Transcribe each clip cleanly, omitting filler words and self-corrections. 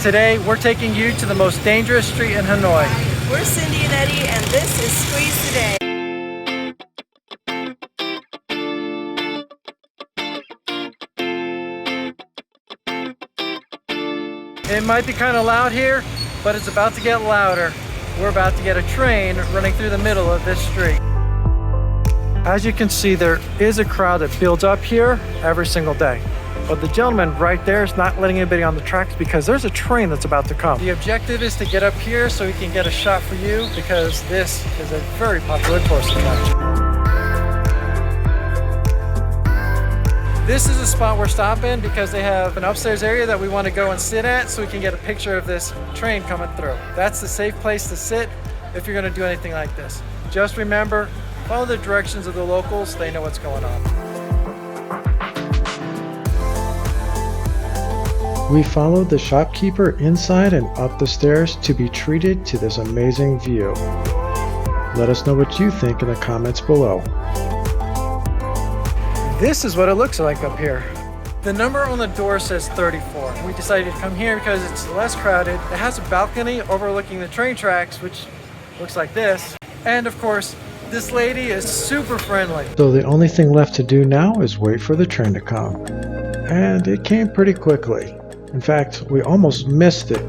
Today, we're taking you to the most dangerous street in Hanoi. We're Cindy and Eddie, and this is Squeeze Today. It might be kind of loud here, but it's about to get louder. We're about to get a train running through the middle of this street. As you can see, there is a crowd that builds up here every single day. But the gentleman right there is not letting anybody on the tracks because there's a train that's about to come. The objective is to get up here so we can get a shot for you because this is a very popular tourist attraction. This is a spot we're stopping because they have an upstairs area that we want to go and sit at so we can get a picture of this train coming through. That's the safe place to sit if you're going to do anything like this. Just remember, follow the directions of the locals. They know what's going on. We followed the shopkeeper inside and up the stairs to be treated to this amazing view. Let us know what you think in the comments below. This is what it looks like up here. The number on the door says 34. We decided to come here because it's less crowded. It has a balcony overlooking the train tracks, which looks like this. And of course, this lady is super friendly. So the only thing left to do now is wait for the train to come. And it came pretty quickly. In fact, we almost missed it.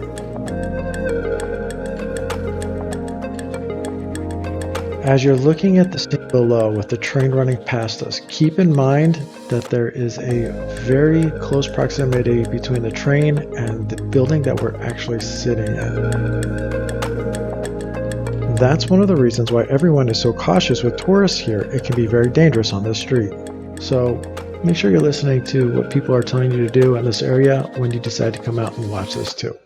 As you're looking at the scene below with the train running past us, keep in mind that there is a very close proximity between the train and the building that we're actually sitting in. That's one of the reasons why everyone is so cautious with tourists here. It can be very dangerous on this street. So make sure you're listening to what people are telling you to do in this area when you decide to come out and watch this too.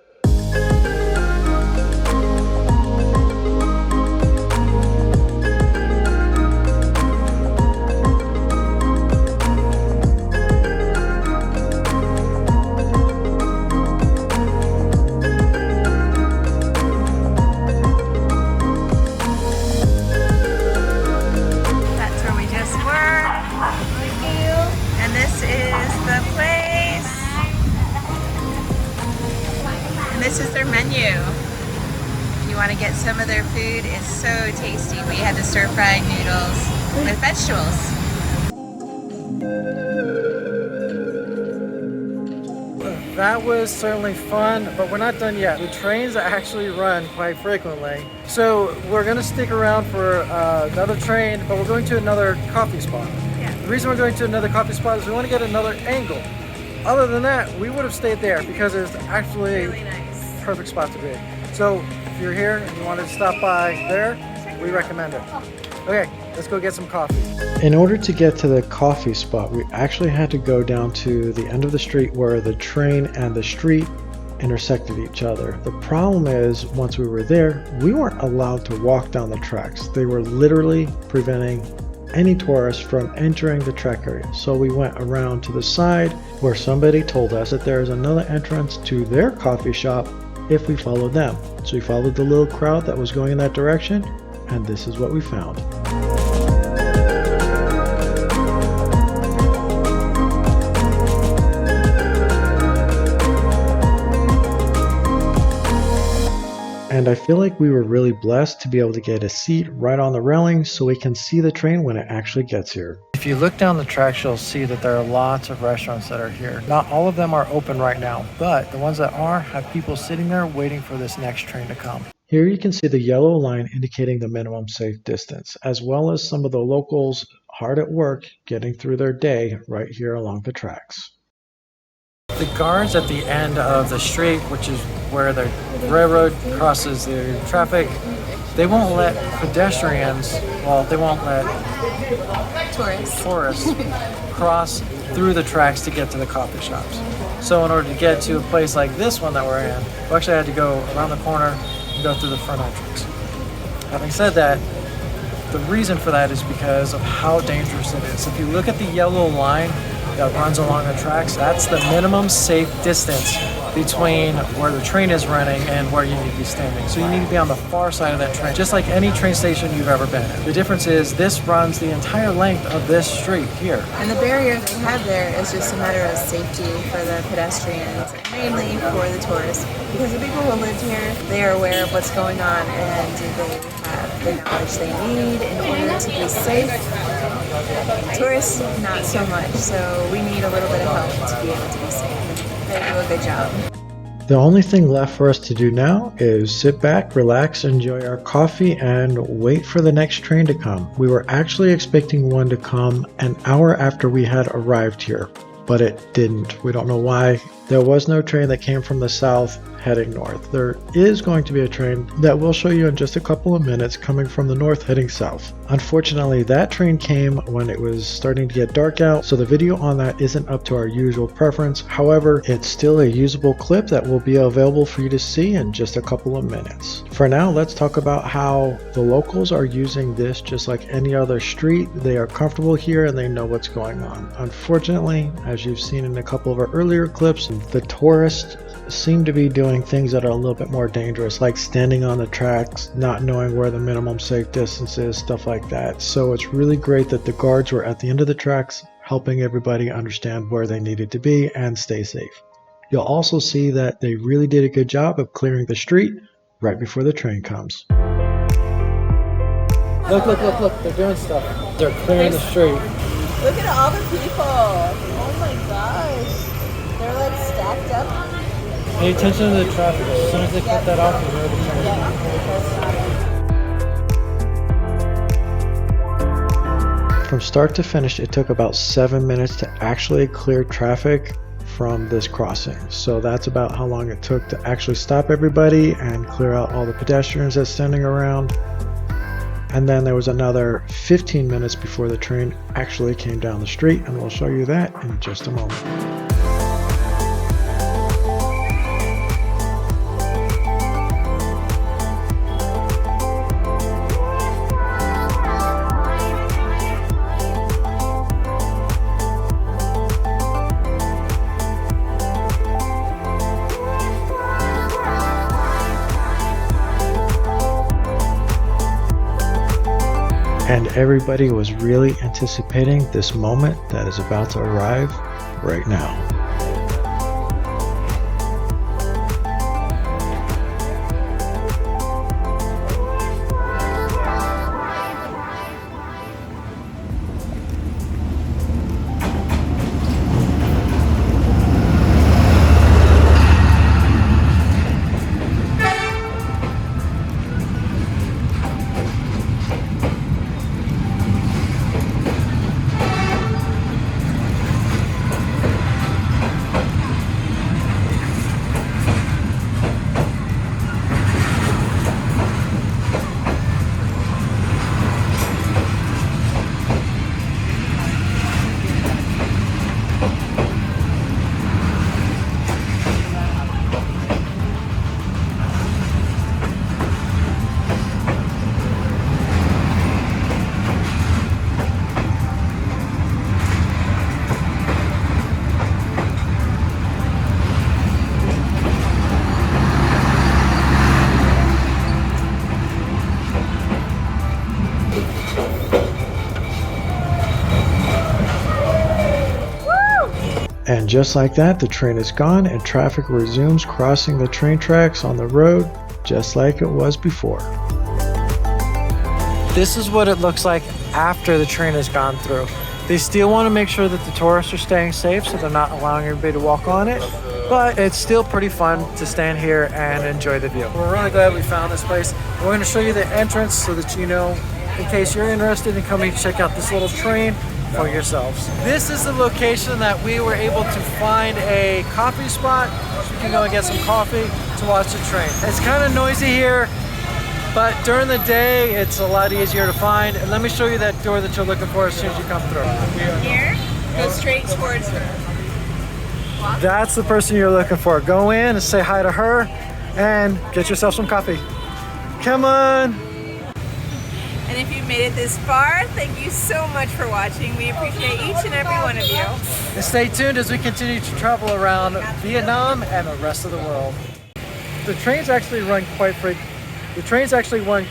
This is their menu. If you want to get some of their food, it's so tasty. We had the stir-fried noodles with vegetables. That was certainly fun, but we're not done yet. The trains actually run quite frequently. So we're gonna stick around for another train, but we're going to another coffee spot. Yeah. The reason we're going to another coffee spot is we want to get another angle. Other than that, we would have stayed there because it's actually Really nice. perfect spot to be. So if you're here and you wanted to stop by there, we recommend it. Okay, let's go get some coffee. In order to get to the coffee spot, we actually had to go down to the end of the street where the train and the street intersected each other. The problem is, once we were there, we weren't allowed to walk down the tracks. They were literally preventing any tourists from entering the track area. So we went around to the side where somebody told us that there is another entrance to their coffee shop if we followed them. So we followed the little crowd that was going in that direction, and this is what we found. And I feel like we were really blessed to be able to get a seat right on the railing so we can see the train when it actually gets here. If you look down the tracks, you'll see that there are lots of restaurants that are here. Not all of them are open right now, but the ones that are have people sitting there waiting for this next train to come. Here you can see the yellow line indicating the minimum safe distance, as well as some of the locals hard at work getting through their day right here along the tracks. The guards at the end of the street, which is where the railroad crosses the traffic, they won't let pedestrians, well, they won't let tourists cross through the tracks to get to the coffee shops. So in order to get to a place like this one that we're in, we actually had to go around the corner and go through the front entrance. Having said that, the reason for that is because of how dangerous it is. If you look at the yellow line that runs along the tracks, that's the minimum safe distance between where the train is running and where you need to be standing. So you need to be on the far side of that train, just like any train station you've ever been in. The difference is this runs the entire length of this street here. And the barrier they have there is just a matter of safety for the pedestrians, mainly for the tourists, because the people who live here, they are aware of what's going on and they have the knowledge they need in order to be safe. Tourists, not so much, so we need a little bit of help to be able to be safe. They do a good job. The only thing left for us to do now is sit back, relax, enjoy our coffee, and wait for the next train to come. We were actually expecting one to come an hour after we had arrived here, but it didn't. We don't know why. There was no train that came from the south heading north. There is going to be a train that we'll show you in just a couple of minutes coming from the north heading south. Unfortunately, that train came when it was starting to get dark out, so the video on that isn't up to our usual preference. However, it's still a usable clip that will be available for you to see in just a couple of minutes. For now, let's talk about how the locals are using this just like any other street. They are comfortable here and they know what's going on. Unfortunately, as you've seen in a couple of our earlier clips, the tourists seem to be doing things that are a little bit more dangerous, like standing on the tracks, not knowing where the minimum safe distance is, stuff like that. So it's really great that the guards were at the end of the tracks, helping everybody understand where they needed to be and stay safe. You'll also see that they really did a good job of clearing the street right before the train comes. Look, look, look, look, they're doing stuff. They're clearing the street. Look at all the people. Oh my gosh. They're like stacked up. Pay attention to the traffic. As soon as they cut that off, you know the train. From start to finish, it took about 7 minutes to actually clear traffic from this crossing. So that's about how long it took to actually stop everybody and clear out all the pedestrians that's standing around. And then there was another 15 minutes before the train actually came down the street, and we'll show you that in just a moment. And everybody was really anticipating this moment that is about to arrive right now. And just like that, the train is gone and traffic resumes crossing the train tracks on the road just like it was before. This is what it looks like after the train has gone through. They still want to make sure that the tourists are staying safe, so they're not allowing everybody to walk on it. But it's still pretty fun to stand here and enjoy the view. We're really glad we found this place. We're going to show you the entrance so that you know, in case you're interested in coming to check out this little train for yourselves. This is the location that we were able to find a coffee spot so you can go and get some coffee to watch the train. It's kind of noisy here, but during the day it's a lot easier to find. And let me show you that door that you're looking for as soon as you come through. Here, go straight towards her. That's the person you're looking for. Go in and say hi to her and get yourself some coffee. Come on. And if you've made it this far, thank you so much for watching. We appreciate each and every one of you. And stay tuned as we continue to travel around Vietnam and the rest of the world. The trains actually run quite frequently. The trains actually run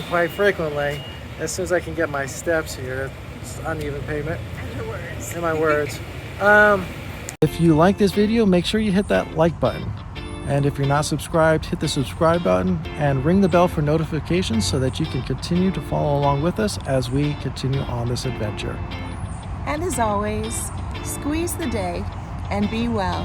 quite frequently. As soon as I can get my steps here. It's uneven pavement. And your words. In my words. If you like this video, make sure you hit that like button. And if you're not subscribed, hit the subscribe button and ring the bell for notifications so that you can continue to follow along with us as we continue on this adventure. And as always, squeeze the day and be well.